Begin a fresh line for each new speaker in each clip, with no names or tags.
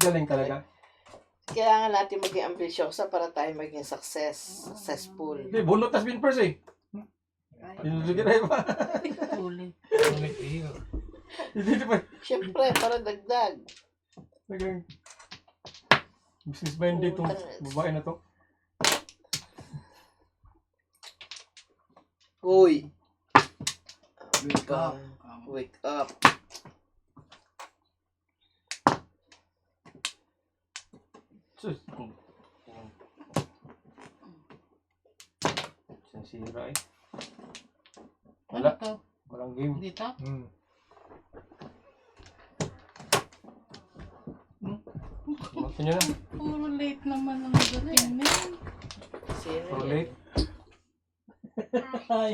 Galing talaga.
Kailangan natin maging ambisyosa para tayo maging successful.
Hindi, bunot tas win first eh. Joker ay pa.
Ulit.
Hindi pa.
Siyempre, para dagdag.
Talagang business minded itong babae na to.
Uy! Wake up. Wake up.
Sus. Sira eh.
Ano
Wala.
to?
Walang game.
Dito?
Makin nyo na.
Puro late naman ang galing, man.
Sino
Puro
yan?
late.
Hi.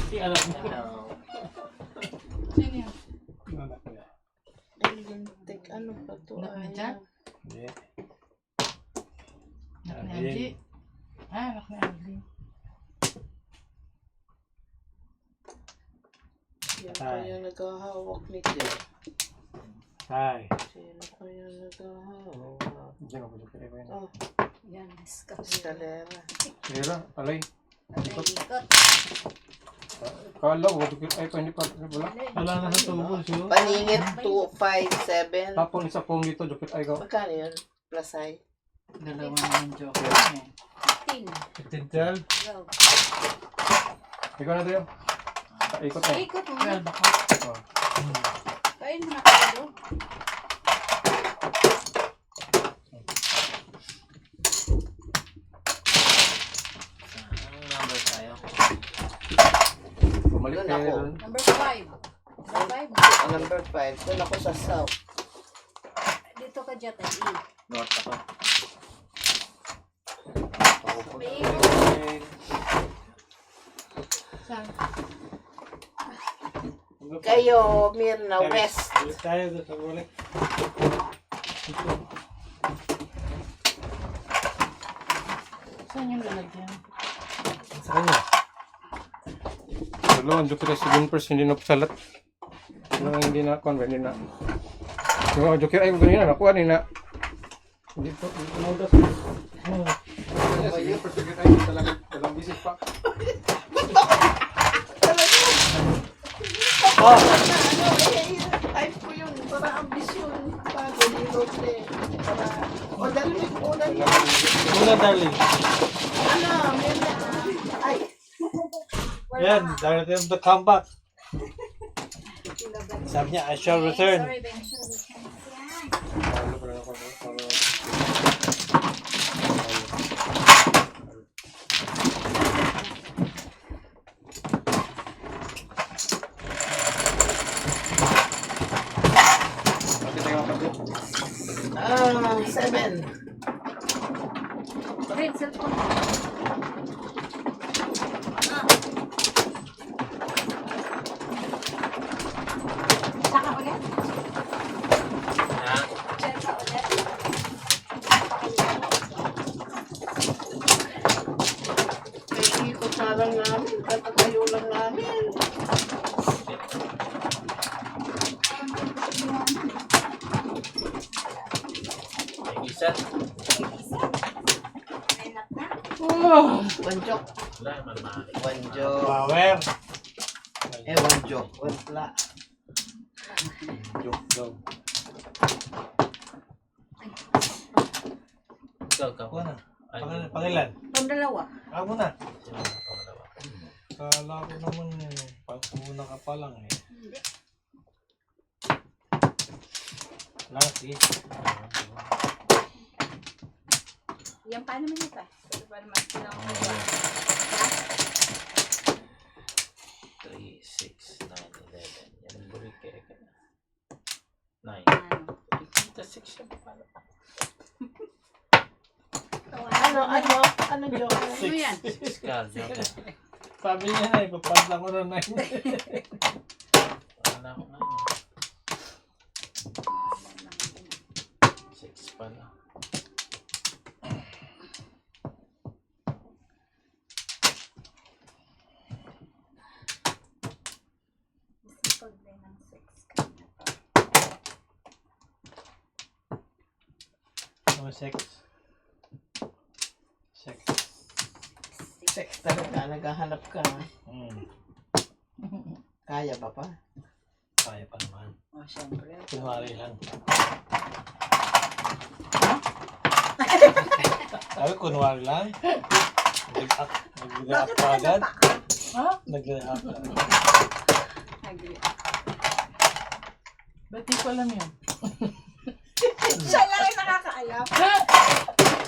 Si anak mo.
Sino yan?
Anak niya.
Tek, ano ba to?
Anak ni Jack?
Hindi.
Anak ni Algie? Ah, anak ni Algie.
Yan kaya naghahawak ni Jack.
Hi.
Sino kaya naghahawak?
Diyan ako Joker ay pa yun.
Oh,
Yan, discuss.
eskalera.
Sira. Alay.
Ikot.
Kala ko Joker ay pa hindi pa. Wala.
Wala na sa tubo siya.
Paningit 2, 5, 7.
Tapon isa pong dito Joker ay ko.
Magkano yun? Plus ay?
Dalawa naman joker eh.
15.
12.
Go.
Ikaw na tayo. Ikot na.
Ikot mo.
12 ako.
Oh.
Kain mo na kayo.
Number tayo.
Bumalik
Doon
kayo
ako.
doon.
Number 5. Number 5.
Number 5. Doon ako sa south.
Dito ka dyan, E.
North ako.
Saan?
Kayo, Mirna, west.
Balik tayo doon sa balik.
Saan yung lalagyan?
Sa kanya.
Dalawa, ang Joker ay 7 first, hindi na salat. Hindi na, hindi na. Yung mga Joker ay ganyan, nakuha ni na. Hindi to, naudas. Sige, first Joker ay talagang business pa.
Type ko yun. Para ambisyon. Bago ni Roble. Para... O, dali ko na yan.
Una darling.
Ano, Mirna. Ay,
Yan, darating the comeback. Sabi niya, I shall return.
Sorry, Ben. Shall return.
ah, 7.
Rin, cellphone. Saka ulit? Saka ulit?
Kaya ikot na lang namin. Tatatayo lang namin.
Isa.
Enak na.
One joke. One joke.
Power.
One joke. One pla.
Joke daw. Ako na. Pangilan.
Pangdalawa.
Ako na. Kala ko naman pag-una ka pa lang eh.
Hindi.
Last eh.
Yan pa naman ito. Pwede pa naman silang magawa.
3, 6, 9, 11. Yan ang bulik kaya ka na. 9.
Ano?
Kita 6 yan pala.
Ano joke?
Ano yan?
6 ka, joker.
Sabi niya na, ipapantla ko na 9.
Wala ko na yun. 6 pala.
Sipag din ng 6.
naman sex. Sex.
Sex talaga, naghahanap ka.
Hmm.
Kaya ba pa?
Kaya pa naman.
O, syempre.
Kunwari lang. Sabi, kunwari lang. Nag-react ka agad.
Ha?
Nag-react ka agad.
Ba't di ko alam yun?
Siya lang ay nakakaalam.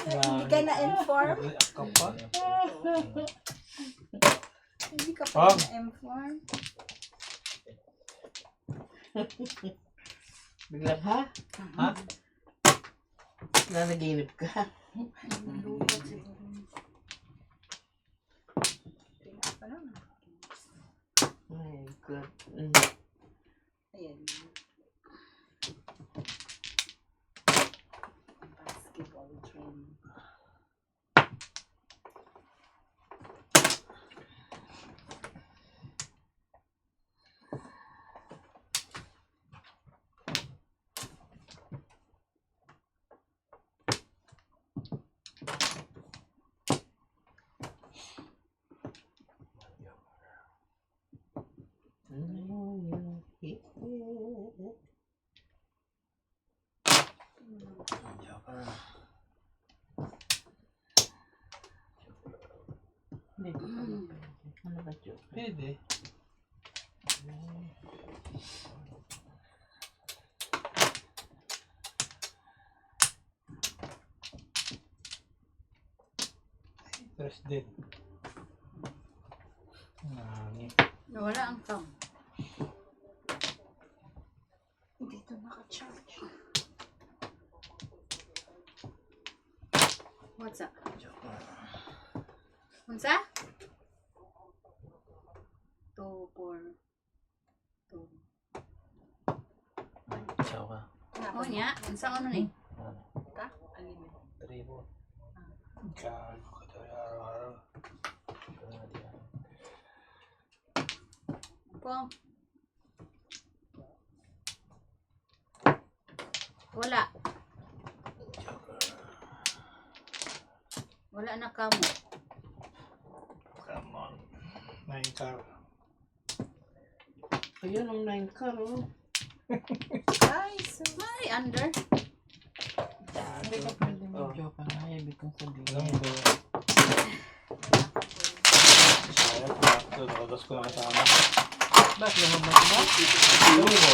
Hindi ka na-inform.
Nag-react ka pa.
Hindi ka
Ah.
pa na-inform. Biglang ha?
Ha?
Nanaginip ka. My God. Ayan. Basketball training.
Hindi ko alam. Ano ba joke?
Pwede. Interest din.
Nawala ang thumb.
Dito naka-charge.
What's up? Unsa? 2, 4, 2.
Ciao ka.
Oh, niya? Unsa ano ni?
Ta? Alin?
3 po.
Gago ka tayo araw-araw.
Po. Wala. Wala na kamo.
Come on. 9 car.
Ayun ang 9 car, oh. Ay, so...
Ay, under.
Hindi ka pwede mag-joke na. Ibig kong
Alam
sabihin.
mo ba? Sayang ko na. Tulodos ko na kasama.
Ba't lumabas ba?
Tuloy mo.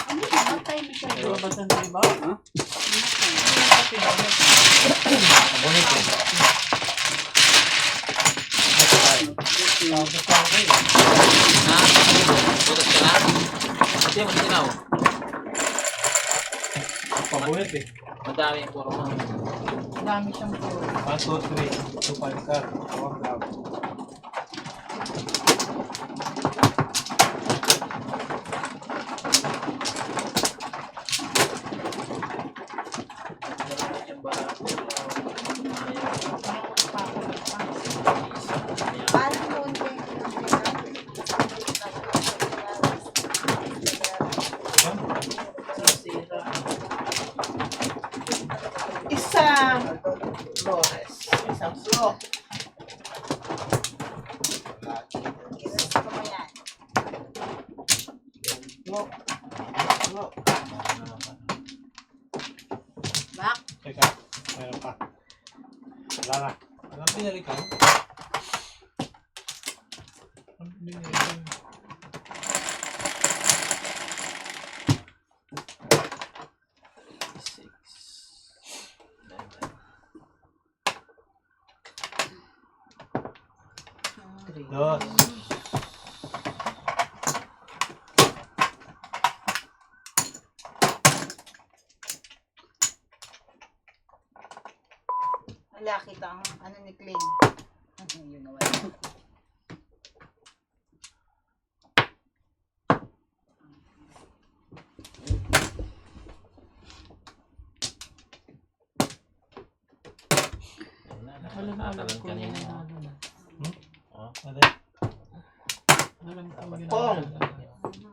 Ano ba? Matay na siya.
Lumabas ang diba? Ha?
Abonit ko. Tapos ako kayo.
Ha? Butas ka na? Kasi mo sinaw.
Pabunit eh.
Madami yung puro mo.
Dami siyang puro.
1, 2, 3. Tupad car. Tawag lang.
Yung barato.
Parang noon din. Isang Flores. Isang Flo. Gusto mo yan. Flo. Flo.
Back.
Teka. Meron pa. Wala na. Anong pinali ka? Anong pinali ka? Dos.
Wala kita ang ano ni Cling. Yun na wala.
Alam mo, alam
Nakalan
ko
ka
yun
niya.
ang ano na.
Ano?
Alam ko yun
Pong.
ang ano.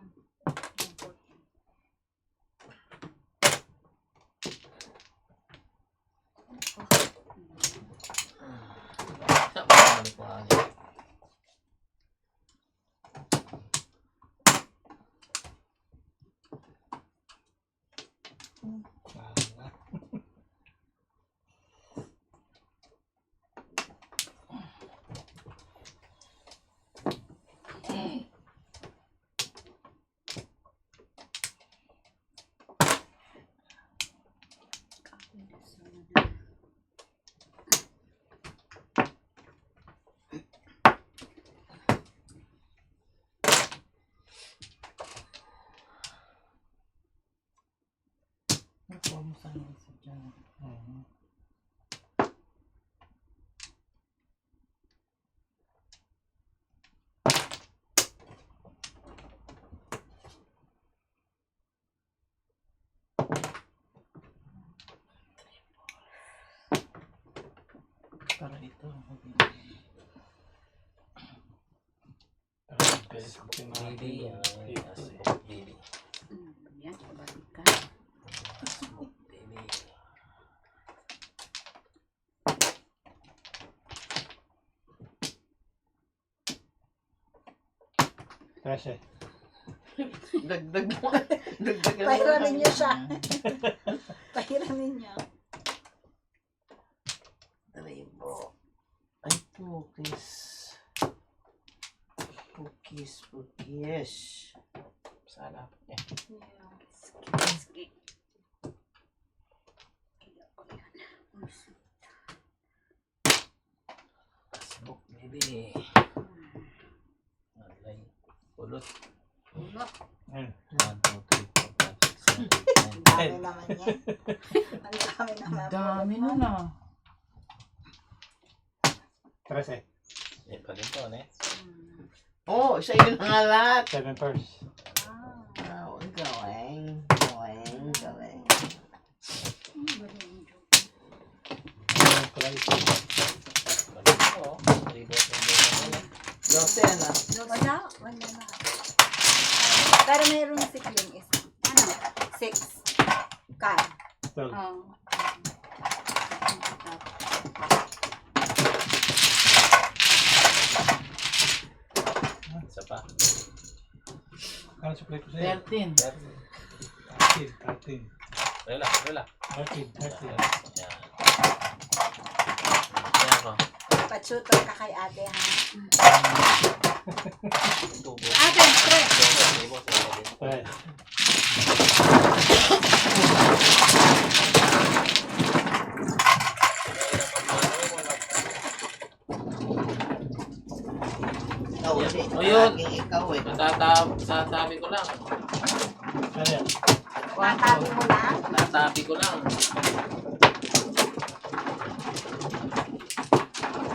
Lala.
Nakuha mo sa isa dyan.
Mhm.
Para ito.
Baby, smoke baby.
Yan, balik ka.
Smoke baby.
Kasi,
Dagdag mo. Dagdag mo.
Pahiramin niyo siya. Pahiramin niyo.
Rainbow. Ay, pukis. Pukis, pukis.
Sana. Eh,
Sige.
smoke baby. Alay. Pulot.
Ulo.
ayun.
1, 2, 3, 4, 5, 6, 7, 8, 9.
Ang dami naman yan. Ang dami naman.
Ang dami nun ah.
13.
Hindi pa rin to, ne?
Oh, sa iyo na nga lahat.
7 first.
Oh, going. Going. Going.
Ayun, kulay.
Balik ko, oh. Ribot ng buhay na.
12 na.
Wala. Wala na. Pero mayroong 6 yung isa. Ano? 6. Kan.
12.
Oh.
Isa pa.
Ano sa plate ko sa'yo?
13.
13.
Relax, relax.
13. 13.
Yan. Yan ako.
Pachuto ka kay ate ha.
Tubo.
Ate, pre.
Ribot sa akin.
Ay.
Ikaw ulit.
Oh, yun.
Laging ikaw eh.
Satabi ko lang.
Ano yan?
Tatabi mo na.
Satabi ko lang.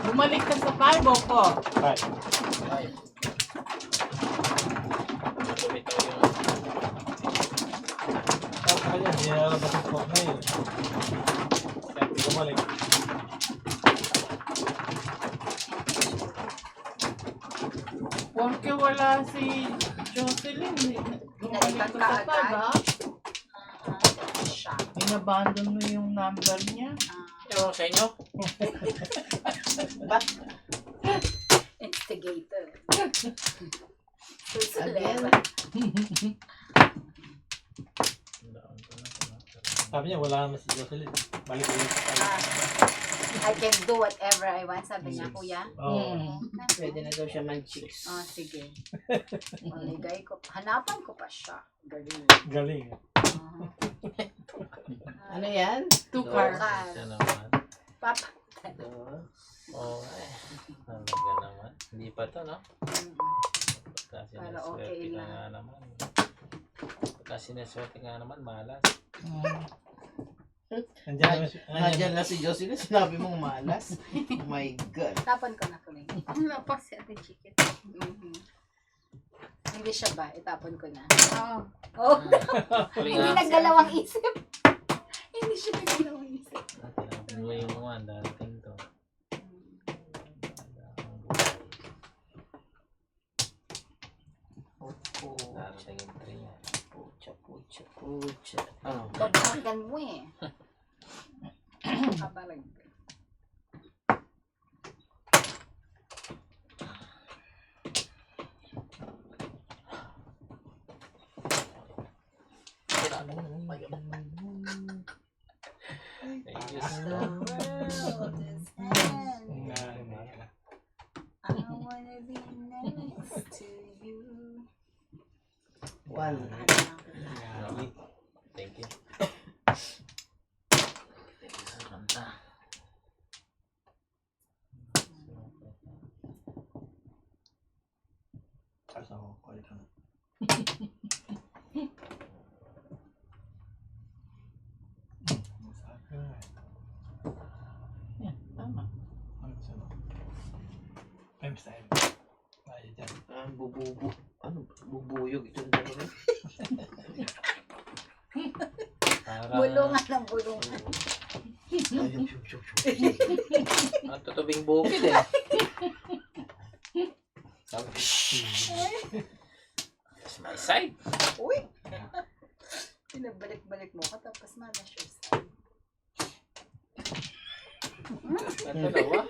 Bumalik ka sa 5 o 4?
5.
Ay. Ito yung
Tapos ka yan. Hindi na alam bakit po na yun. Kaya bumalik.
Porque wala si Jocelyn. Bumalik ka sa 5 ha?
Siya.
Inabandon mo yung number niya.
yung sa inyo.
Instigator.
Again?
Susulera.
Sabi niya, wala naman si Jocelyn. Balik ulit.
I can do whatever I want, sabi niya, kuya.
Oo.
Pwede na daw siya mag-chicks.
Oh, sige. Maligay ko. Hanapan ko pa siya. Galing.
Galing.
Ano yan?
2
2 cars.
Siya naman.
Papa.
Oo, talaga naman. Hindi pa to, no? Kasi
Para
naswerte
okay
ka
lang.
nga naman. Kasi naswerte nga naman, malas.
Nandiyan na si Jocelyn, sinabi mong malas. Oh my God.
Tapon ko na tuloy.
Wala pa si Ate Chiquit.
Hindi siya ba? Itapon ko na.
Oo.
Oh,
Huli
hindi
nga.
nagdalawang isip. Hindi siya nagdalawang isip.
Tinapin mo yung mga darating to. Darating yung 3 yan.
Pucha, pucha, pucha.
Ano?
Pagkakan mo eh. Kabalag. The world is ending. I wanna be next to you.
One.
Thank you. Thank you sa kanta.
Kasama ko ito. Masakit na
Yan, tama.
Ano sa'yo? Times time. Tayo dyan.
Bubuyog ito na rin.
Para...
Bulungan ng bulungan.
Ang tutubing bukid eh. Sabi, that's my side.
Uy! Pinabalik-balik mo ka tapos malas your side.
Ano daw ah?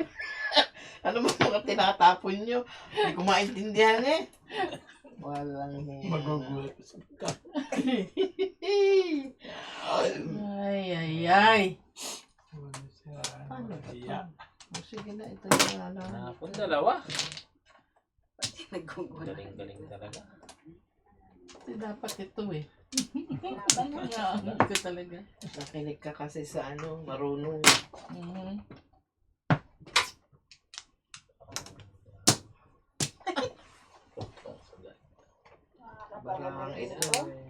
Ano ba mga tinatapon nyo? Hindi ko maintindihan eh. Walang hiya.
Magugulat ka.
Ay.
Ano siya?
Ano ba
Iya.
ito? Sige na, ito yung ano.
Nakapon dalawa.
Pati nagugulat.
Galing-galing talaga.
Kasi dapat ito eh.
Laban na.
Ito talaga. Nakinig ka kasi sa ano, marunong. Barang ito eh.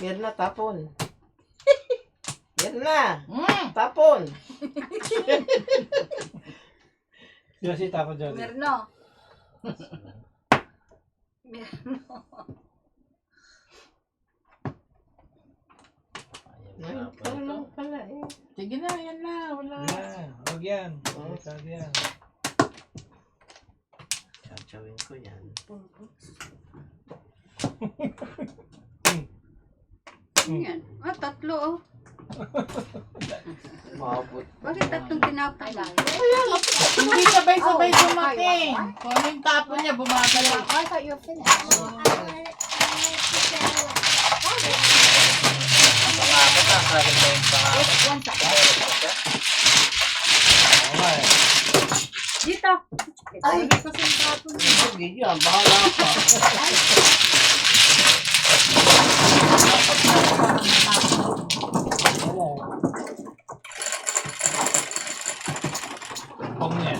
Yan na, tapon. Yan na. Tapon.
Sila si Tapo dyan.
Mirno. Mirno.
Ayaw
Ay,
na po ito.
pala eh. Sige na, yan na. Wala.
Huwag yan. Huwag yan.
Chachawin ko yan.
Yan. Ah, tatlo oh.
Maabot.
Bakit tatlong tinapay lang?
Hindi sabay-sabay dumating. Kung ano yung tapon niya, bumagalaw.
I thought you were finished.
Pangapat ah. Sabi ko yung pangapat.
One second.
Okay.
Dito. Ay, dito sa tapon.
Sige yan, bahala ka.
Pong yan.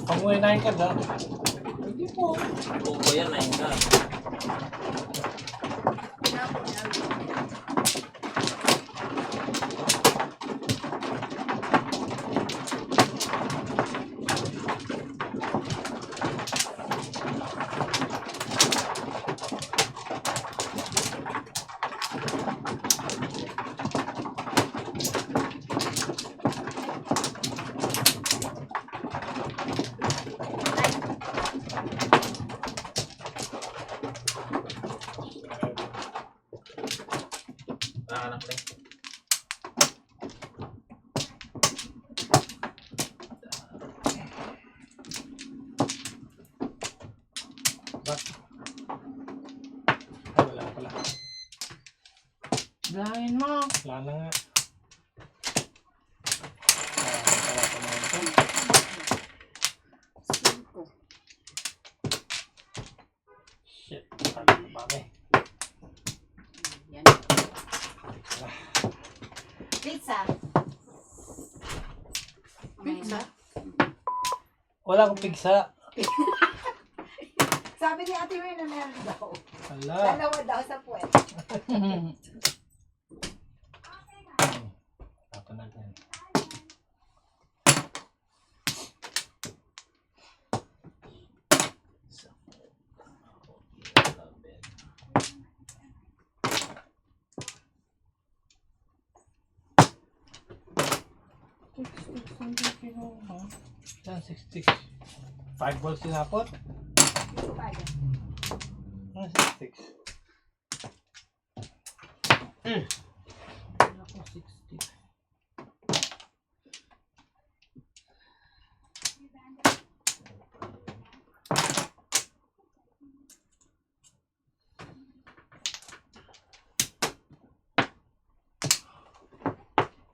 Pong mo yung ka daw.
Buko yan ay ka. Anak rin.
Ay, wala pala.
Bilangin mo.
Wala na nga. Wala pa naman ito. Shit. Ano ba kami?
Yan. Pizza.
Pizza?
Wala akong pigsa.
Sabi ni Ate Wena meron daw.
Wala.
Dalawa daw sa puwet.
Tatanag yan. Yan, 66. 5 balls sinapot?
Pwede.
Ah, 66.
Ako, 60.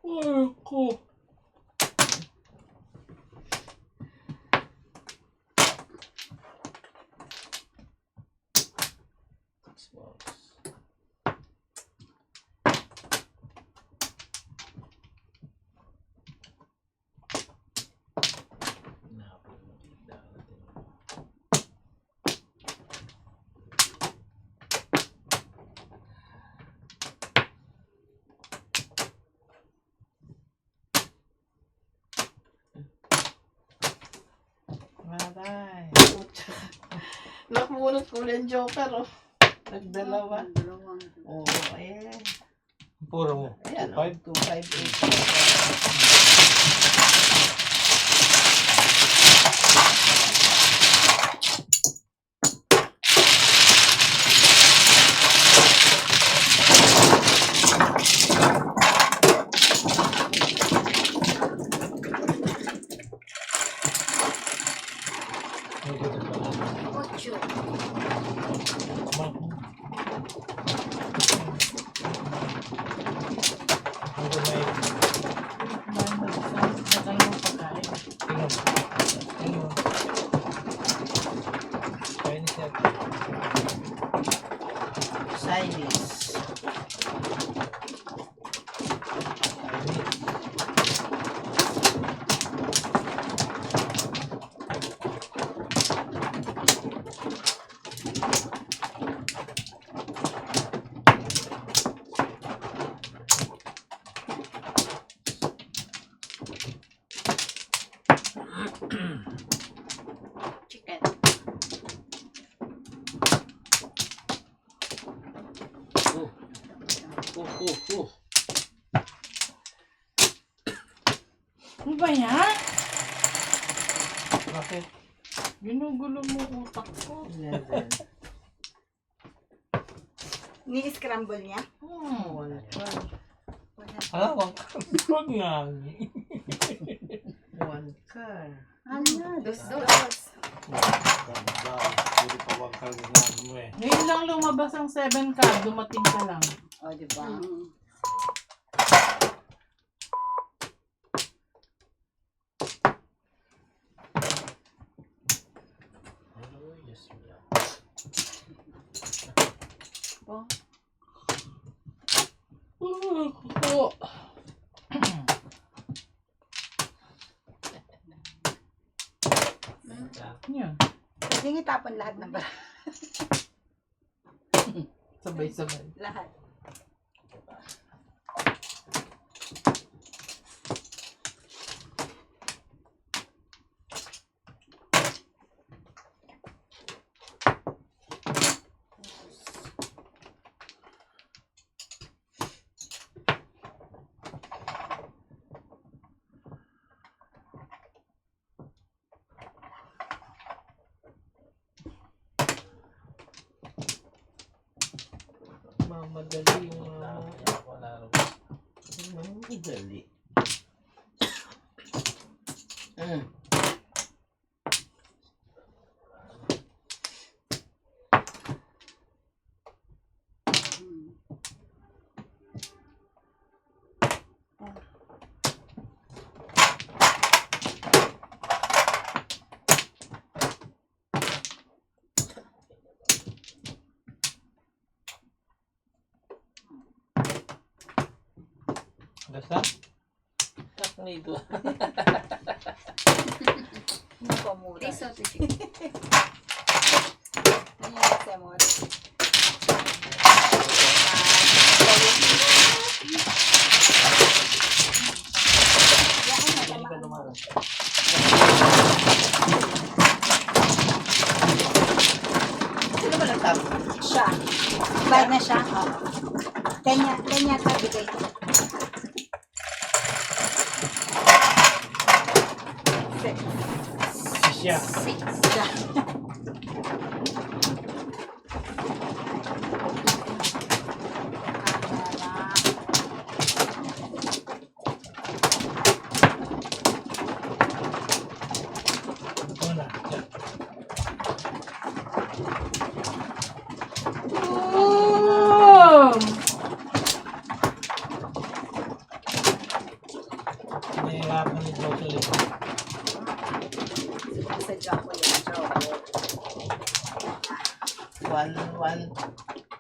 Ay, ko. Xbox. Nakapagmakita natin.
Maray. Nakumunot ko yung Joker, oh. Nagdalawa.
Dalawang.
Oo, ayan.
Puro mo.
Ayan,
2.5.
258.
Ocho.
Chinese.
Chicken.
Ano ba yan?
Bakit?
Ginugulo mo utak ko.
11.
Ni-scramble niya?
One car.
Wag nga.
One car.
Ano? Dos.
Pwede pa wag ka ginagawa mo eh.
Ngayon lang lumabas ang 7 card, dumating ka lang.
O, diba?
Oh, yes, yeah.
Oh. Oh. Yan.
Pwede itapon lahat ng bara.
Sabay-sabay.
Lahat.
Mamadali yung mga...
Wala rin.
Mamadali.
Basta?
Nito.
Hindi ko mura.
Risotto chicken.
Ano yung sa mo?
Hindi ka lumaran.
Sino ba nagtapo?
Siya. Bayad na siya? Oo. Kanya ka bigay ko.
Siya.
Siya.
Una.
Oh!
One.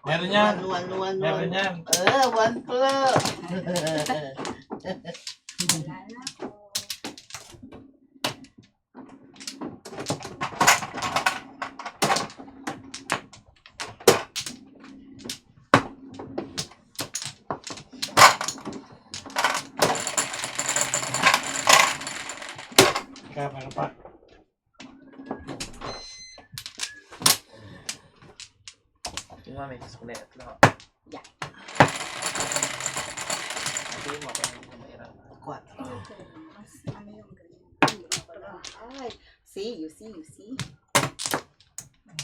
Meron yan.
One.
Meron yan.
One plus.
Wala na po.
Kaya meron pa.
Yung mami, sa kulit at lahat.
Yeah.
Hindi mo pa hindi mo mahirapan.
Quattro.
Mas ano yung green? Ay, see, you see.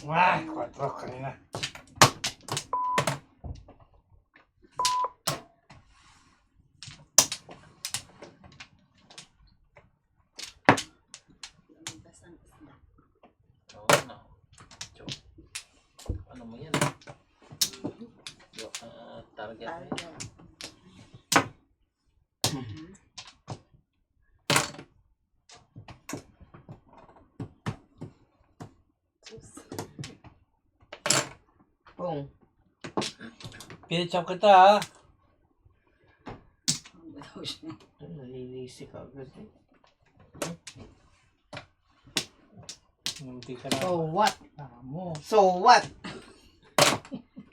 Wah, 4 kanina.
Lumabas ang isda.
Oo na. Joke. Ano mo yan? Joke, target mo yan.
Target. Sus.
Pong.
Pinachop kita ha.
Ang daw siya.
Nalilisik agad eh.
Hindi ka na.
So what?
Mo.
So what?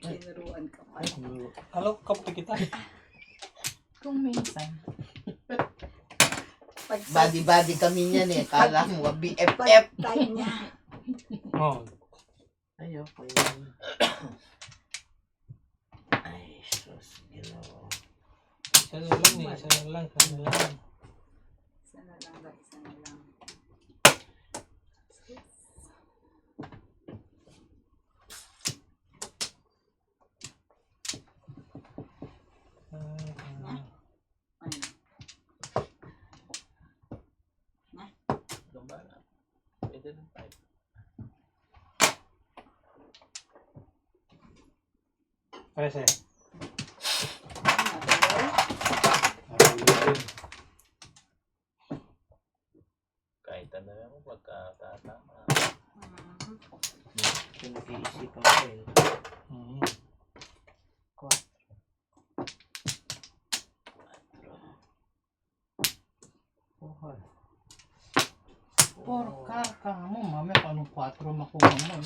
Tinuruan ka pa.
Alo, kape kita.
Kung minsan.
Pag
Body kami niyan eh. Kala mo, BFF.
pagtay niya.
Oh.
Ayoko yun. Ay, sus. Ginawa.
Isa na lang eh. Isa na lang.
Isa na lang ba? Isa na lang. Ano?
Lumba na. Pwede ng 5.
Prese.
Natuloy?
Kahit ano lang pagkatatama.
Pinag-iisipan ko eh.
Porkar ka mo, mami, paano 4 makuha mo?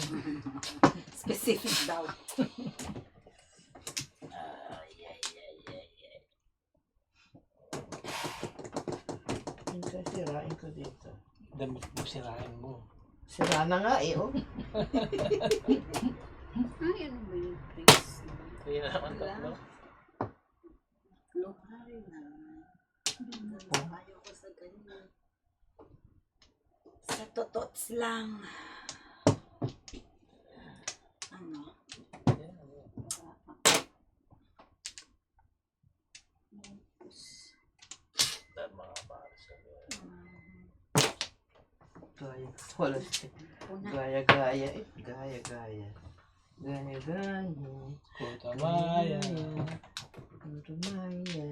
Specific daw.
Sirain ko dito.
Damit mo sirain mo.
Sira na nga eh, oh.
Ay, ano ba yung face?
Kaya naman tatlo.
Lokal na. Ayaw ko sa ganyan. Sa totots lang. Ano?
Dahil mga pares kami.
Gaya. Wala siya.
Una.
Gaya eh. Gaya. Gaya.
Kuta maya.
Kutumaya.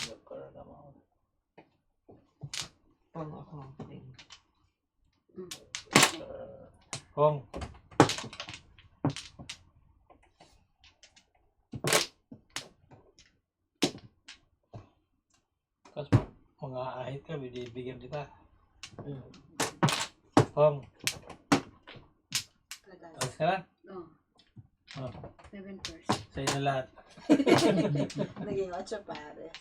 Nagkaroon naman.
Pang-accounting.
Kong. Kasi mga ahit ka, bibigyan kita. Kong. Alas ka na?
Oh,
Oh,
7 first.
sa'yo na lahat.
Naging 8 pares.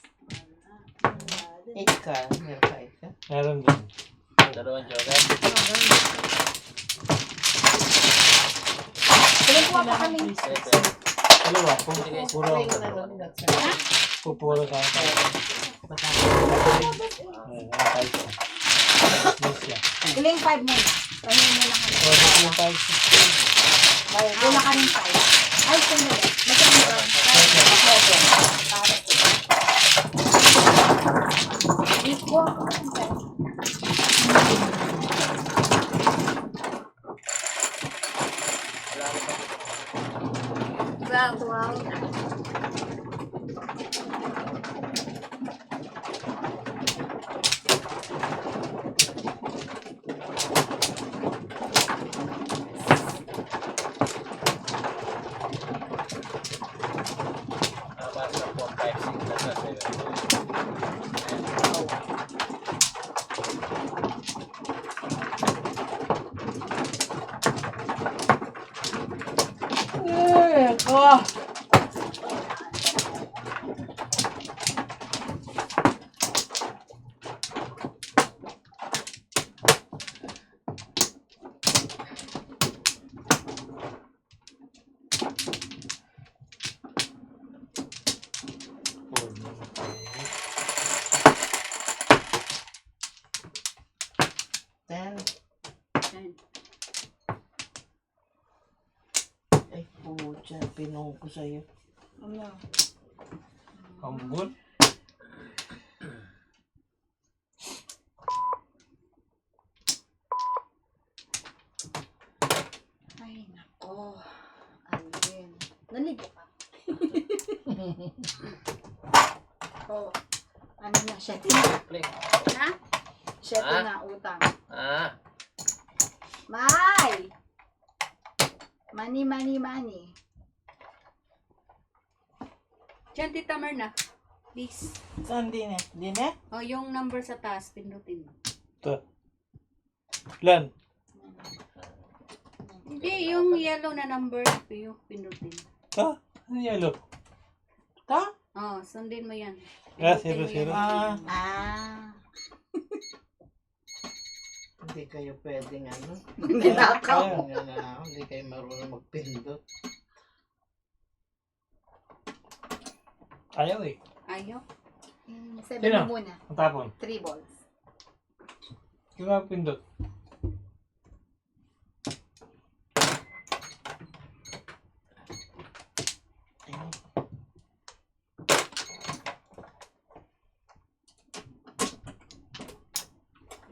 Ika. Meron ka ika?
Meron din.
Dalawang joker.
Kuha pa kami.
Pwede.
Dalawa, puro pupuro sa akin. Ayan, nakakay ko. Miss ya.
Iling 5 muna. Pahingin muna kami.
Pwede ko yung 5.
Wala ka rin 5. Ay, sandali. Magkano ba? Iko. Wow.
Oh!
Fold na lang tayo.
10.
Yan.
Ay, pucha. Pinong ko sa'yo.
Ano?
Kambol.
Ay, nako. Alvin. Naligo ka. Oh, ano na, siya
Click.
na? Siya
Ah?
na utang.
Ah!
May! Money, money, money. Diyan, Tita Marna. Please.
Saan din eh? Din eh?
Oh, yung number sa taas, pindutin mo.
Ito. Lan.
Hindi, yung yellow na number, yung pindutin.
Ito. Ano yellow?
Ito?
Oh, sundin mo yan.
Ah,
Pindutin mo
00.
yan.
Ah. Hindi kayo pwedeng ano.
Ninakaw.
Hindi kayo marunong magpindot.
Ayaw eh.
Ayaw.
Seven
Sino?
muna.
Ang tapon.
3 balls.
Kaya pindot.
Ayun.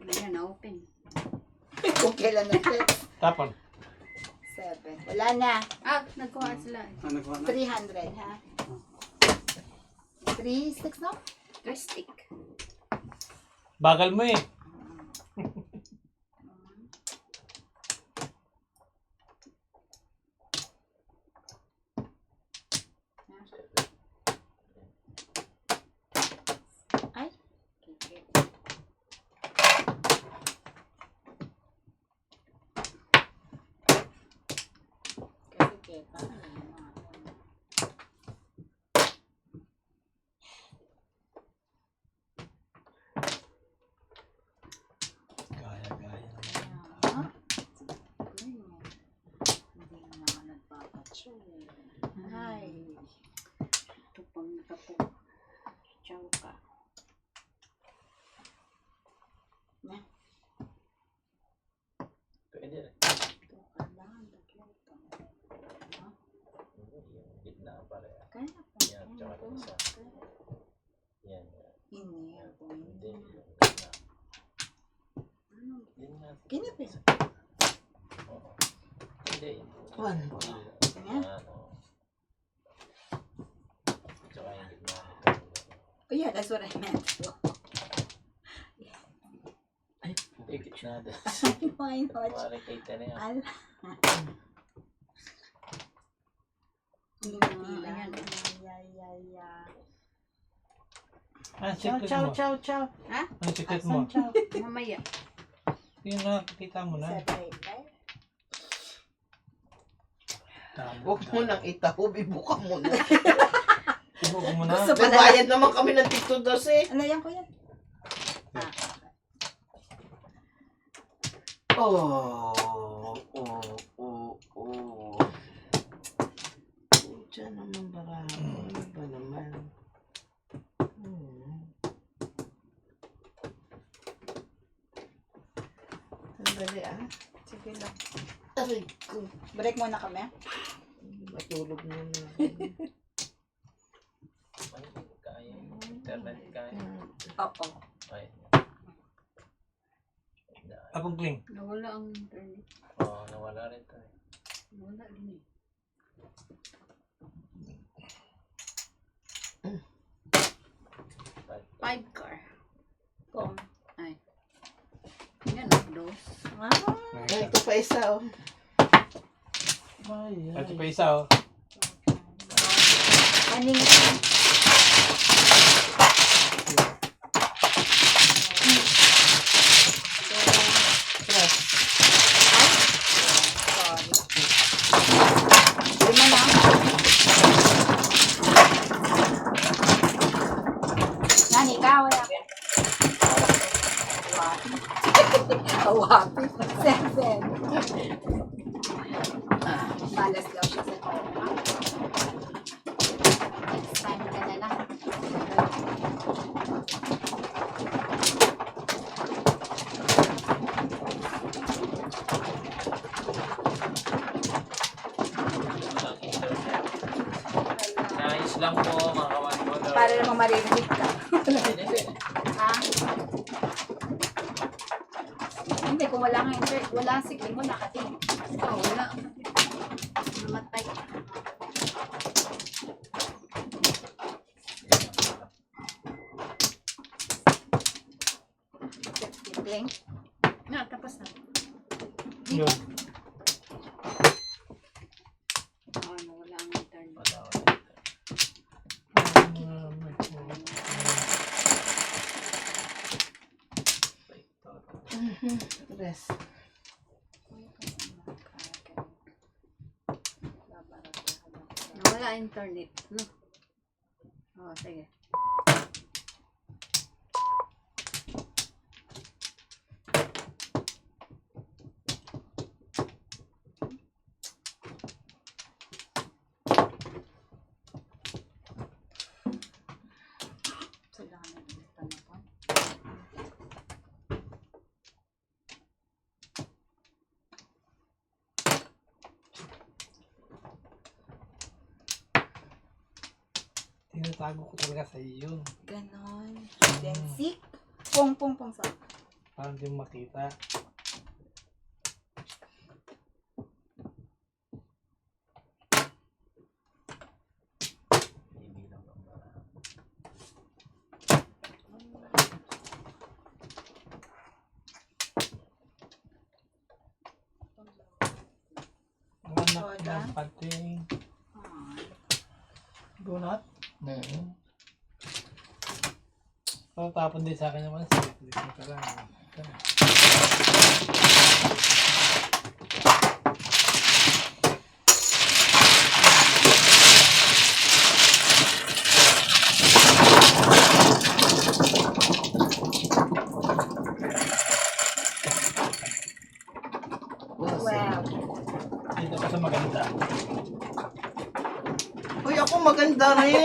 Ayan, na-open.
Kung kailan na set.
Tapon.
7. Wala na.
Ah, nagkuha sila.
300 ha? 3, 6 no?
Stick.
Bagal mo eh.
Ay. Kasi kita.
Gaya, gaya.
Hindi na ako nagpapatsyo. Ay.
Ito pang tapo. Ciao ka.
Pwede rin.
Ito kailangan.
Yung gitna pareha.
Kaya
Yan, tsaka yung isa. Yan.
Ini ako.
Hindi. Yung gitna.
Ano?
Yun nga.
Kinipin.
Oo. Hindi.
One.
Yan.
Ano. Tsaka yung gitna.
Oh yeah, that's what I meant.
Yung gitna doon.
Why not?
Parang kita na yan.
Al.
Ayan.
Ang
Chow,
secret
chow,
mo.
chow, chow.
Ang secret
Asan
mo.
chow?
Mamaya.
Yun na, kita mo na. Tama.
Huwag mo nang itahub, ibuka mo na.
Ibo ko mo na.
Gusto pala.
Nagbayad naman kami ng TikTok eh.
Ano yan ko yan?
Oh, oh. Pucha naman barako. Ano ba naman? Sandali ah.
Sige lang.
Aray ko.
Break muna kami.
Matulog na na.
Ano, kaya. Internet kaya.
Opo.
Ay.
Apong cling.
Nawala ang internet.
Oo, nawala rin tayo.
Wala din eh. Five car.
Kung.
Yan, dos.
Ay, ito pa isa oh.
Ito pa isa oh.
Kaning. Sorry. Lima na.
lang po, mga kawan ko.
Para namang maririnig ka. Ha? Hindi, kung wala nga internet, wala ang signal mo, nakating. Oo, wala. Namatay. Tipling. Na, tapos na.
Yun.
Ano, wala ang internet.
Wala, wala.
Rest.
Wala internet. No? Oo, sige.
Tinatago ko talaga sa iyo yun.
Ganon. Then, sick. Pong, sa.
Para hindi mo makita.
Ibilang lang para.
Ang anak ng pating.
Gunot?
Tapon din sa akin naman. Sige, ka lang.
Wow.
Dito ka sa maganda.
Uy, ako maganda rin!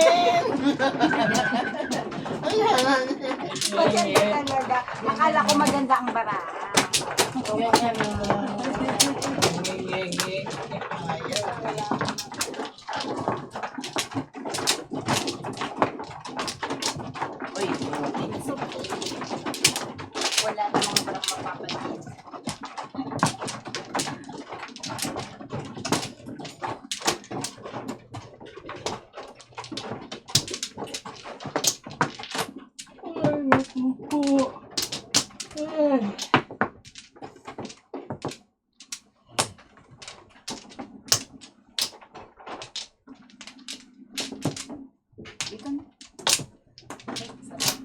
Ayan.
Maganda talaga. Akala ko maganda ang bara.
Uy,
Wala namang barang mapapansin. Dito na. Ay, sarap.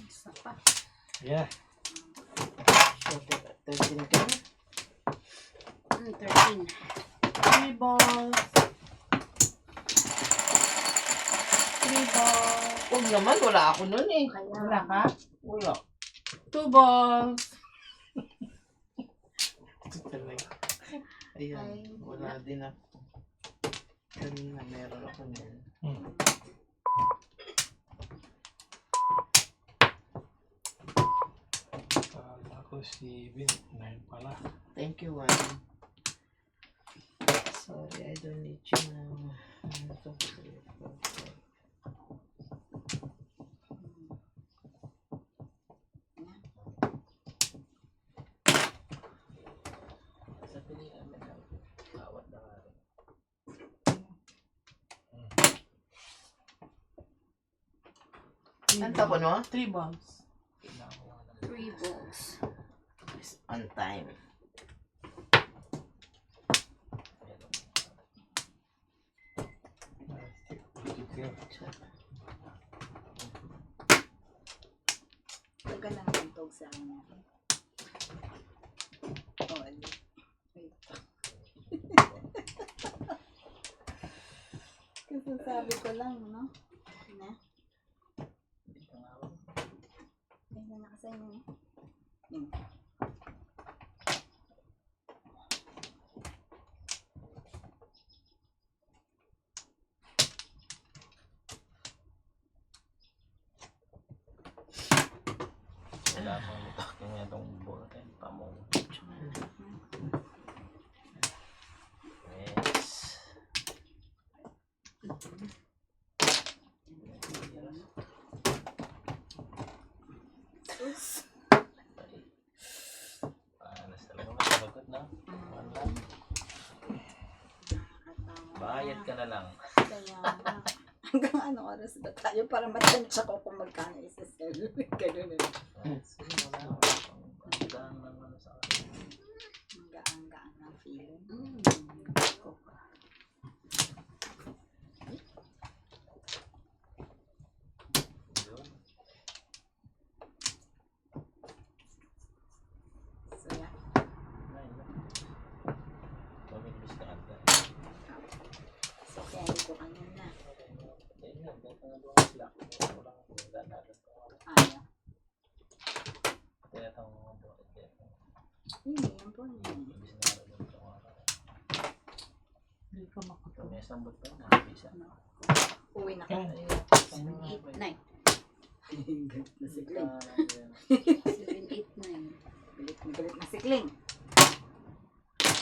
Isa pa.
Yeah.
13 ka na.
13.
3 balls. 3 balls.
Huwag naman, wala ako nun eh.
Wala ka?
Wala.
2 balls.
Ayan, wala din ako. Kanina meron ako nun.
Ako si Vin. 9 pala.
Thank you, Juan. Sorry, I don't need you now. Ano to?
Sa pilihan mo lang. Tawad na nga rin.
Ang tapon mo?
3 balls.
3 balls.
On time.
Taga lang ang tog sa akin. Oh, wait. Kasi sabi ko lang, no? Na?
Dito nga ako.
Ay, na nakasign mo. Yun.
Wala akong talking na itong ball pen pa mo.
Sus.
Panas talaga masagot na. Wala. Bayad ka na lang.
Kaya nga. Hanggang ano oras ba tayo para matansya ko kung magkano isa-sell. Ganun eh.
Sige, wala. Pagdaan lang ano sa akin.
Ang gaan-gaan ng feeling.
Yun.
So yan.
Nine na. Pamilis ka ata.
So kaya hindi ko kanina.
Ayun nga, dahil ka nga doon sila. Walang pagdaan natin.
Ayaw.
Kaya itong mga bakit kaya.
Hindi yan po.
Ibis na rin yung itong araw.
Hindi ka makatulog.
May sambot pa. Nakabisa.
Uwi na ka.
7,
8, 9. Na sikling.
7,
7, 8, 9. Galit na galit na sikling.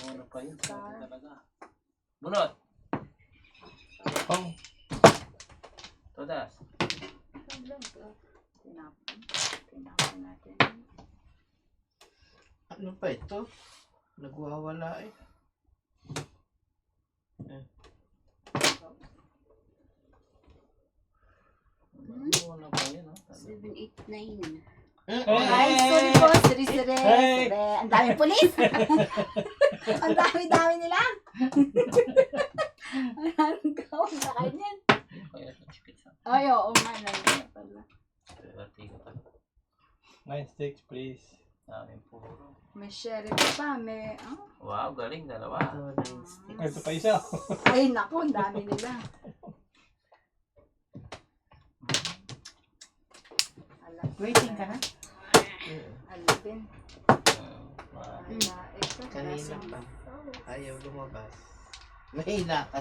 Ano pa yun? Sabi talaga. Bunot!
Pang.
Todas!
Tinapon. Tinapon natin.
Ano pa ito? Nagwawala eh.
Ano pa yun?
7, 8, 9.
Hey!
Ay, sorry po. Sorry, sorry.
Hey!
Sorry. Ang daming pulis. Ang dami-dami nila. Ang gawin na kanyan.
Kaya sa chikit sa
Ay, oo nga. Nandiyan pala.
vertigo ka.
9-6, please.
Daming puro.
May sheriff pa. May,
Wow, galing. Dalawa.
Ito pa isa.
Ay, naku. Ang dami nila.
Waiting ka na?
Alvin.
Ah,
Ito.
Kanina pa. Ayaw lumabas. Mahina ka.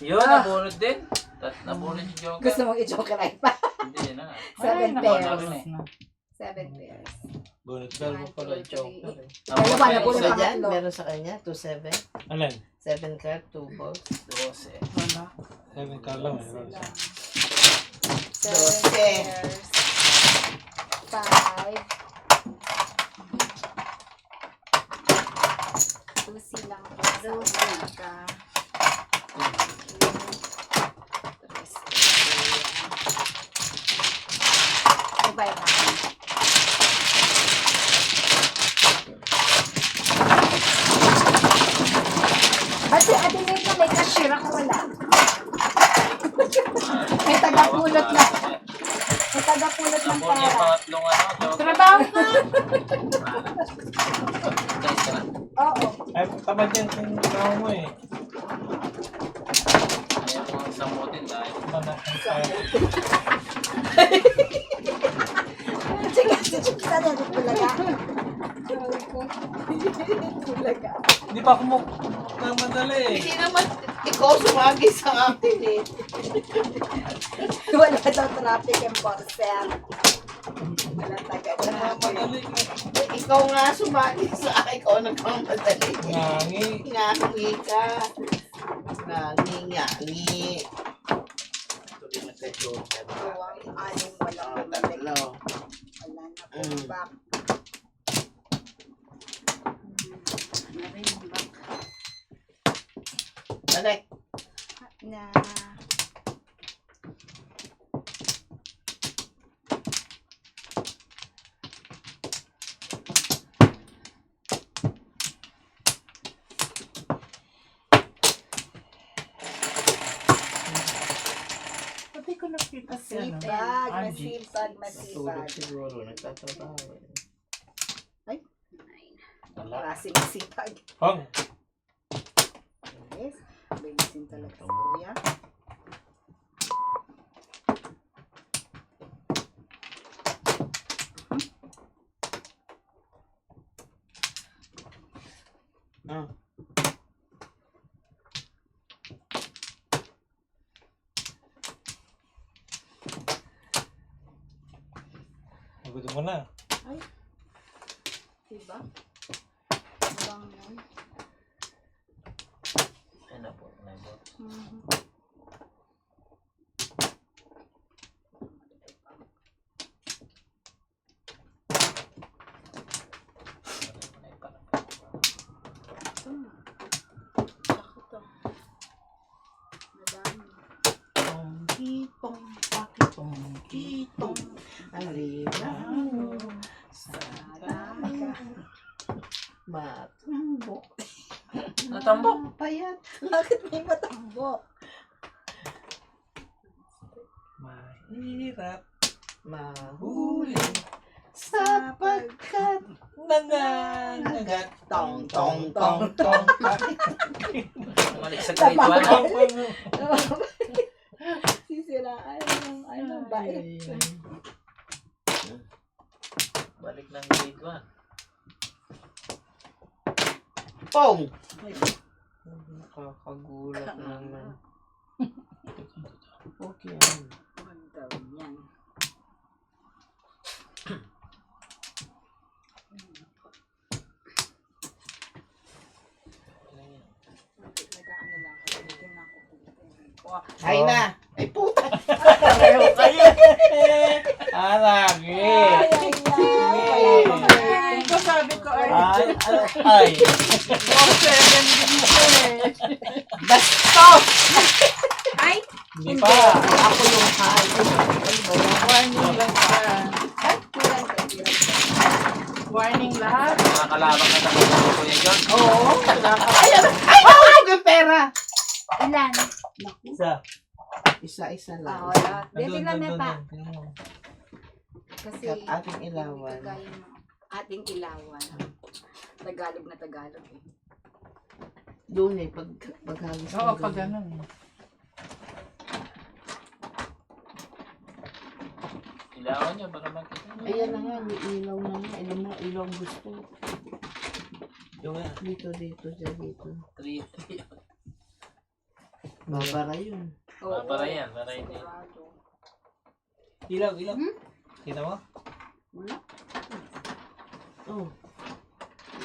Yun, nabunod din. Nabunod yung joker.
Gusto mong i-joke right pa?
Hindi na.
7
nako,
pairs.
namin eh.
7 pairs.
Bunot.
Dalawa pala yung joker eh.
Dalawa na po
Isa
yung
dyan,
pangatlo.
meron sa kanya, 2-7.
Alin?
7 card, 2 balls.
12.
Wala.
7 ka lang. Meron isa.
7
12.
pairs. 5. 2 silang po sa umaga. 3. Ibay natin. Ba't si Ate Nate may cashier ako wala? May tagapulot na. May tagapulot ng
Nabunod yung
pera.
pangatlong ano, joker.
Trabaho ka!
Guys ka na.
Oo.
Ay, tamad yan yung tao mo eh.
Ayaw mo samutin dahil.
Manak ang tayo.
Sige, sige, sana yung tulaga. Tulaga.
Hindi pa ako nang madali eh.
Hindi naman, ikaw sumagi sa akin eh.
Wala daw traffic enforcer. Wala taga
Madali ka.
Ikaw nga sumagi sa akin, ikaw nagmamadali.
Nangi.
Ngangi ka. Ngangi. Ito rin nagka-joker.
Tuwang aling walang
Oh,
bumalik.
tatlo.
Wala na po back.
Balik.
Na.
Pati ko nakita siya. no?
Masipag,
Angie.
masipag,
Natulog
masipag.
siguro, nagtatrabaho.
Wala.
Klase masipag.
Pang.
Yes. Benisin talaga si Kuya.
Ah.
Nagutom mo na.
Diba? Ibang yan.
Ayun na po. 9 balls.
Mhm.
Kitong alimango sa dagat. Matambok.
Natambok.
Payat.
Bakit may matambok?
Mahirap.
Mahuli sapagkat
Nangangagat.
tong tong tong tong.
Bumalik sa grade 1.
Sisiraan ng ano, bait.
Balik ng grade 1.
Pong! Nakakagulat naman. Okay.
Ang daw yan. Nag-ano lang ako, hindi na ako pulitin.
Hay na! Ay puta!
Pareho kayo. Alagi.
Ito sabi ko ay.
Ay.
Bastos!
Ay!
Hindi pa.
Ako yung high.
Warning lang pa.
Kulang ka dyan.
Warning lahat.
Mga kalabang na naman ng Kuya John.
Oo. Ayan! Ay! Ay! Yung pera!
Ilan?
Isa.
Isa-isa
Ah,
lang.
wala. Dito lang
Doon,
na pa.
doon.
Kasi
Ating ilawan.
gaya ng ating ilawan. Tagalog na Tagalog eh.
Doon eh, paghagis.
Oo, pag ganun.
Ilawan niyo para makita.
Ayan na nga, may ilaw na nga. Ilaw ang gusto.
Yung nga.
Dito, dito, dito.
3.
Babara yun.
Oo.
Para yan, para hindi.
Sigurado.
Ilaw, ilaw. Kita mo?
Wala.
Oh.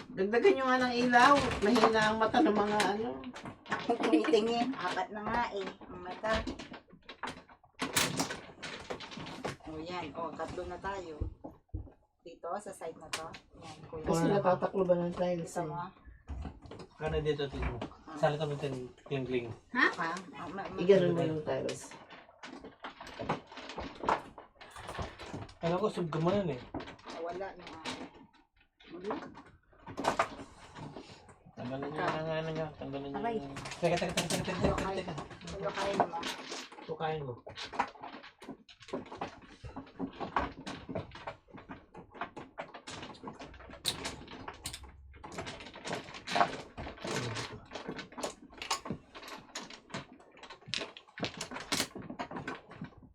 Dagdagan nyo nga ng ilaw. Mahina ang mata ng mga ano.
Kung tumitingin, apat na nga eh. Ang mata. O yan, o tatlo na tayo. Dito, sa side na to. Yan, kuya.
Kasi natataklo ba ng tiles
Gusto mo?
eh.
Kano dito, tingin mo. Sali kami tingling.
Ha? Ah,
Iganon mo yung tiles.
Alam ko, sub gumanon eh.
wala yung wala.
Tanggalin niyo ang ano niyo. Tanggalin niyo.
Aray.
Teka, teka, teka, teka, teka, teka, teka.
Wala kayo naman.
Tukain mo.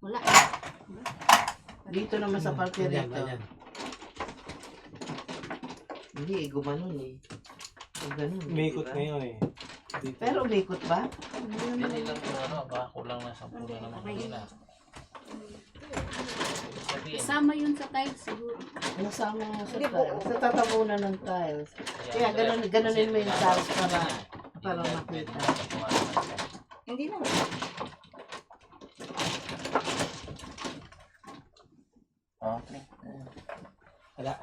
Wala.
Dito naman sa parte
Ganyan,
rito.
ganyan.
Hindi, gumanon eh. Ganun.
Umikot
diba?
ngayon eh. Dito.
Pero umikot ba?
Hindi lang yung ano. Baka kulang na 10 na naman. Hindi na. Sabihin.
Kasama yun sa tiles siguro.
Nasama nga sa
Hindi,
tiles. Sa tatabunan ng tiles. Kaya ganunin mo yung tiles para makita.
Hindi na.
Okay.
Wala.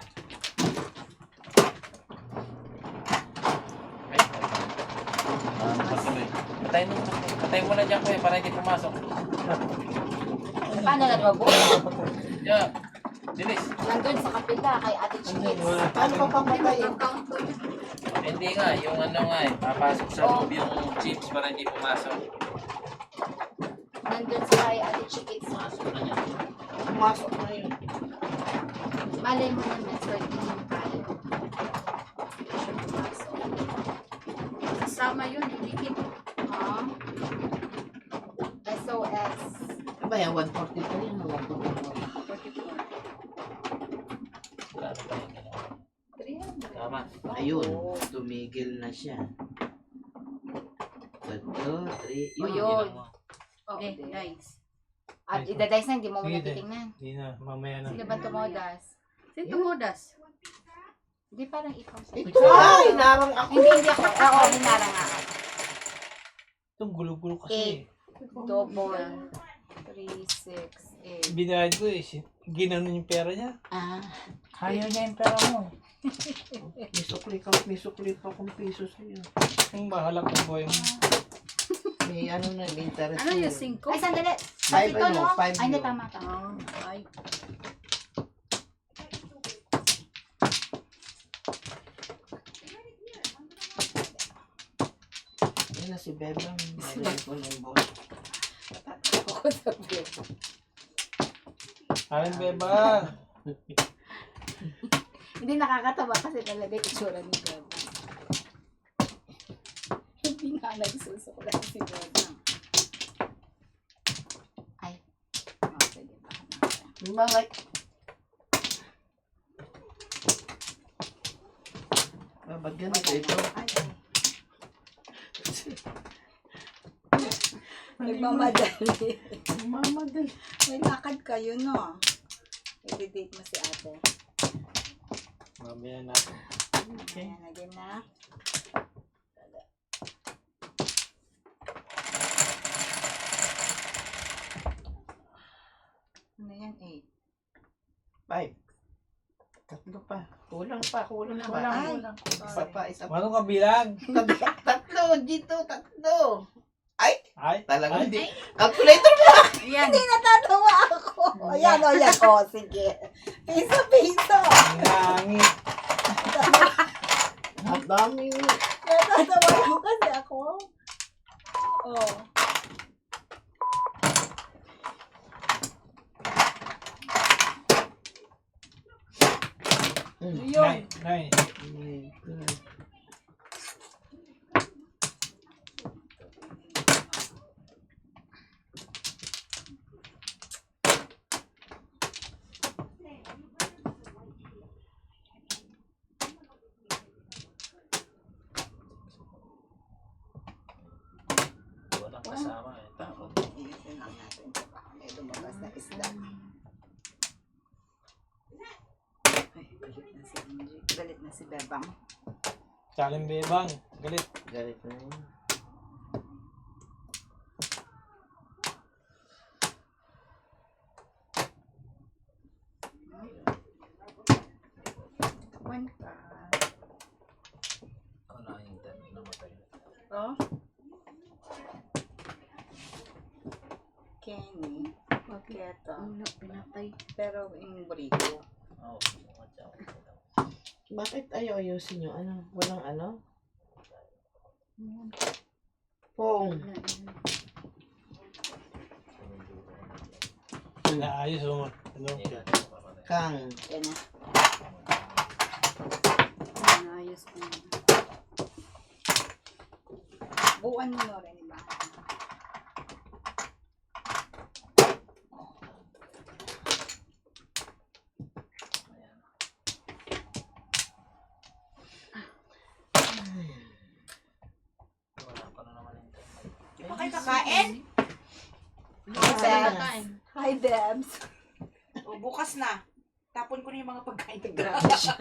Patay mo na dyan kuya para hindi pumasok.
Paano nagbago?
Yeah. Bilis.
Nandun sa kapila kay Ate Chikits.
Paano pa papatayin?
Hindi nga. Yung ano nga eh. Papasok sa loob yung chips para hindi pumasok.
Nandun sa kay Ate Chikits.
Pumasok na niya.
Pumasok na yun.
Malay mo naman, swerte yung tayo. Kasama yun, didikit. Ha? SOS.
Ano ba yan? 140 pa yun. 144.
44.
Wala na pa yung ginawa.
300.
Tama.
Ayun, tumigil na siya. 1, 2, 3,
O
yun.
yun.
Bilang mo.
Okay, nice. At idadice na, hindi mo muna
Sige,
titingnan.
Hindi na, mamaya na.
Sino ba tumodas? Sino tumodas? Hindi parang ikaw.
Ito ay, narang ako.
Hindi ako. Oo, hinarang ako.
Itong gulo-gulo kasi.
Double. 3, 6, 8.
Binayad ko eh. Ginanon yung pera niya.
Ah,
Ayaw niya yung pera mo.
may sukli pa akong piso sa'yo.
Ang bahala kong buhay mo.
may ano na, may interest.
Ano
na
yung
yun.
5?
Ay, sandali.
Five,
Ito,
ano,
no?
five
Ay, hindi,
yun.
tama, tama.
Ay.
Yan na si Bebang. Nalagay ko ng boss.
Ako sabi.
Alin beba?
Hindi nakakatawa kasi talaga yung itsura ni Bebang. Hindi nga nagsusukulan si Bebang. Ay. Oh, sige, baka na.
Bakit? Ba't ganito ito?
Ay,
Nagmamadali.
Mamadal.
May lakad kayo, no? I-date mo si ate.
Mamaya natin.
Ayan, again na. Ano yan, 8?
5. Tatlo pa. Kulang pa.
Ay,
Isa pa, isa pa.
Anong kabilang?
Tatlo, dito, tatlo.
Ay?
Talaga
Ay.
hindi. Calculator mo!
Ayan.
Hindi natatawa ako.
Ayan, o, yan. O, sige. Piso-piso.
Ang langit.
Ang dami.
Natatawa ko kasi ako. Oh.
Nine. Nine.
Walang kasama eh. Tapos.
Inisin lang natin. Baka may lumabas na isda. Ay, galit na si Angie. Galit na si Bebang.
Saling bebang. Galit.
Galit na yun.
One ka.
Ako na yung internet namatay.
Oh. Kenny. Okay, ito.
Ano, pinatay.
Pero yung burrito.
Oo. Watch out.
Bakit ayaw ayusin nyo? Ano? Walang ano? Pong.
Naayos mo. Ano?
Kang.
Yan na.
Ayos ko.
Buuan mo na rin, diba?
Wala pa na naman internet.
Di pa kayo kakain?
Hi, Debs.
Kakain.
Hi, Debs.
O, bukas na. Tapon ko na yung mga pagkain.
Grabe siya.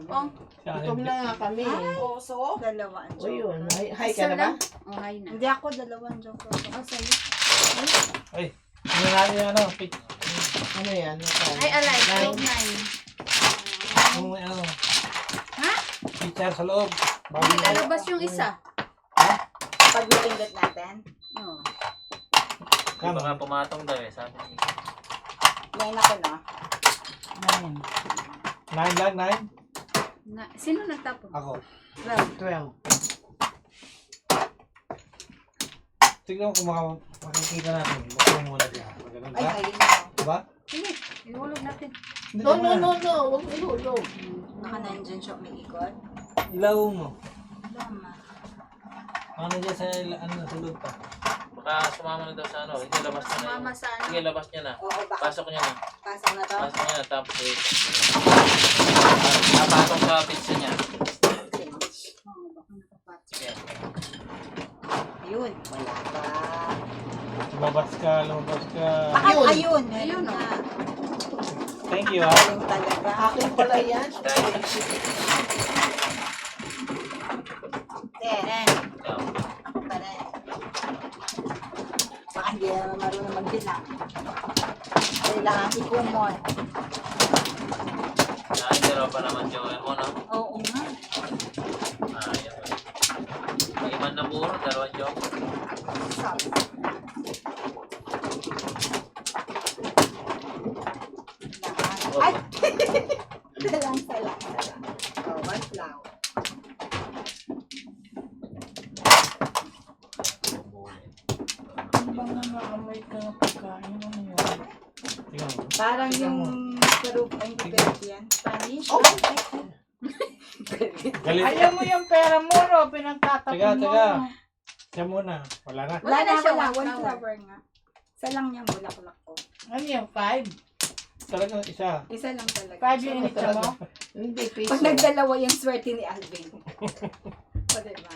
Oh,
Gutom na nga kami.
oso.
Dalawa ang
O yun.
joke.
Hi ka na ba?
Oh, hi na.
Hindi ako, dalawang joke.
Oh, sa'yo.
Ay. Hindi natin yung ano. Pick.
Ano yan?
Ay, alay.
Nine.
9.
Yung ano.
Ha?
Picture sa loob. Bago
Hindi, lalabas yung isa.
Pag napindot natin,
Oh.
Di ba nga pumatong daw eh. Sabi niya.
ngayon ako, no?
Nine lang, nine.
Sino nagtapon?
Ako.
12.
Tignan mo kung makikita natin. Buksan mo muna siya. Magandang
Ay,
ba?
ayun ako.
Diba?
Sige, ihulog natin.
Hindi
No,
ka
no,
muna.
no, no. Huwag mo ihulog.
Naka nandyan siya, may ikot.
Ilaw mo.
Tama.
Ano dyan sa, ano, sa loob pa.
Baka sumama na daw sa ano. Sige, labas niya na.
Sumama
yun.
sa ano?
Sige, labas niya na.
Oo, baka
Pasok niya na.
pasok na to.
Pasok niya na. Tapos eh. Napatong sa pizza niya.
Oo, baka nakapatch.
Sige.
Ayun, wala pa.
Lumabas ka, lumabas ka.
Baka,
Ayun.
ayun,
Ayun,
ayun
oh.
na.
Thank you, ah.
Galing talaga.
Akin pala yan.
Ten.
Ikaw.
Pare. Baka hindi naman marunong magbilang. Kailangan ikumon.
Nakahintero pa naman yung mo, no?
Oo nga.
Ah, yan. Mag-iman Apat na puro, 2 joke.
Sabi. Ay! Salang. Oh, 1 flower.
Ang bang naamoy ka ng pagkain mo yun?
Tingnan mo.
Parang yung sarap ay yan. Spanish.
Oh!
Galit.
Ayaw mo yung pera mo, Ro. Pinagtatapon
Teka,
mo.
teka. Siya muna. Wala na.
Wala na siya,
Wala,
1
flower.
flower nga. Isa lang yung bulaklak ko.
Ano yung 5?
Talagang isa.
Isa lang talaga.
5 yung inita mo?
Hindi, piso.
Pag nagdalawa yung swerte ni Alvin. O, diba?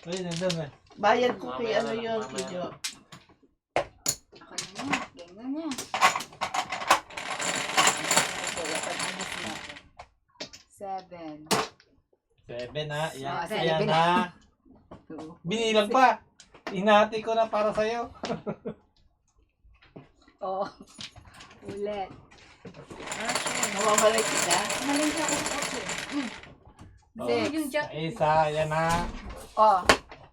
Ay, nandun na.
Bayad ko kay
Mamaya
ano
na lang,
yun,
mamaya
Kijo.
Ako na niya. Ganyan niya. Okay, pag-alis na ako. 7.
7 ha. Yan,
Oh,
ayan
7
ha. Binilang pa. Inati ko na para sa'yo.
Oh. Ulit.
Namamalay kita.
Maling siya ako sa
Oh,
Six.
isa, yan ha.
Oh.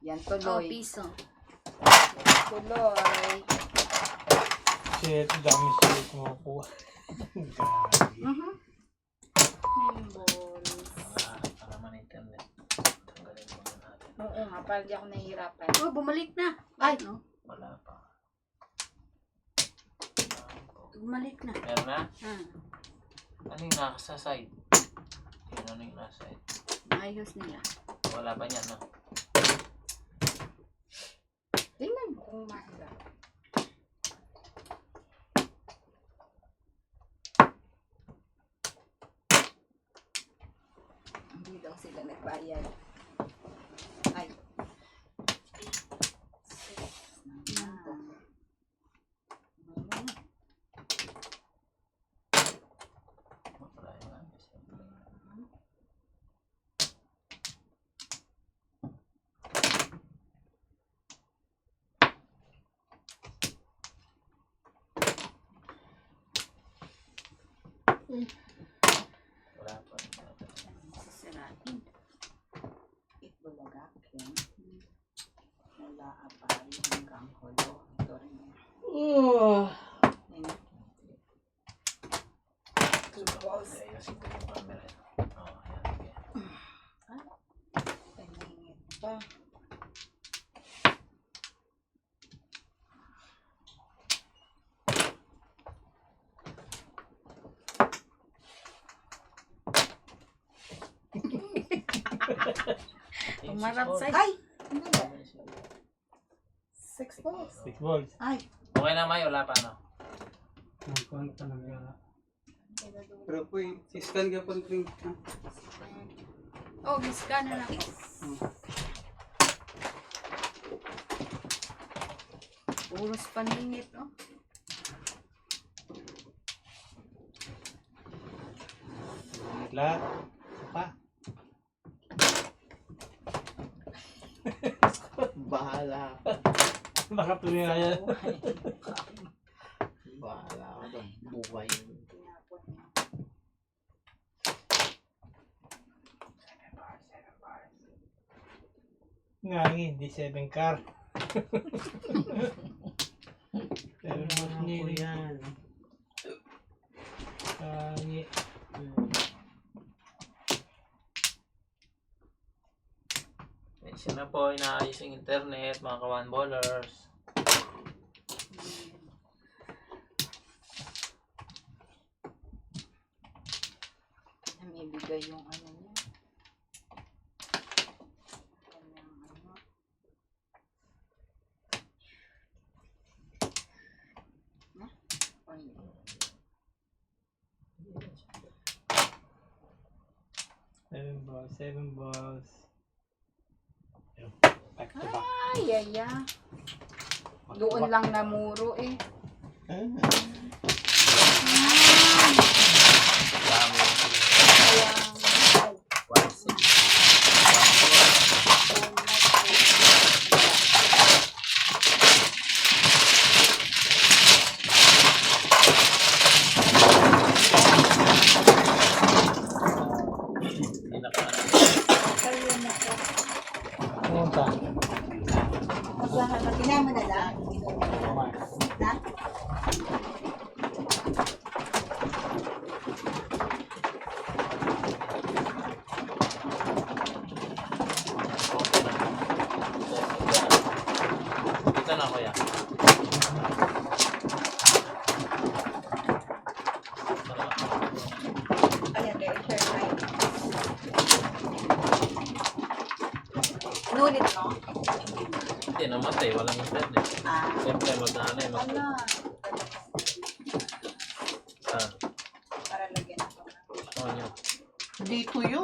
Yan
Oh,
tuloy.
piso.
Tuloy.
Shit, dami shit mo po. Gagi.
Symbols.
Para man internet. Tanggalin muna natin.
Oo nga, parang di ako nahihirapan.
Oh, bumalik na.
Ay!
No?
Wala pa.
Bumalik na.
Meron na?
Ah,
Ano yung nasa side? Ano yung nasa side?
ayos nila.
Wala pa niyan, no?
Tingnan mo kung mahirap. Hindi daw sila nagbayad. Ay.
Wala yung ano, siyempre. Wala pa.
Sisirain.
Itbulaga, Ken. Mula apay hanggang hulo. Ito rin. Ayun.
Ayusin ko yung camera. Oo, ayan. Okay.
Tingingit pa.
Umarap sa...
Ay! Ano ba? 6 balls.
6 balls.
Ay!
Okay na, May. Wala pa, no?
Magkuhan pa na. Pero po, siskan ka pa rin.
Oh, miska na lang. Puros paningit, oh.
Lahat. Isa pa.
Bahala ka.
Nakatuloy na yan.
Bahala ka doon. Buhay yun.
Tinapon niya.
Ngangi, hindi 7 car. 7 balls
Ako
nili.
yan.
Ngangi.
Minsan na po, inaayos yung internet, mga ka-one ballers.
Namibigay yung ano niya. Kanyang ano. Na? O hindi.
7 balls, 7 balls. Ayun, back to back.
Ay, ay, ay. Doon lang namuro eh.
Dami yung
Kaya, ay,
1, 6.
kayo na po. Inulit mo?
Hindi, namatay. Walang internet.
Ah.
Siyempre, mag-ano eh.
Wala.
Ah,
Para lagyan ako.
oh, yun.
Hindi tuyo.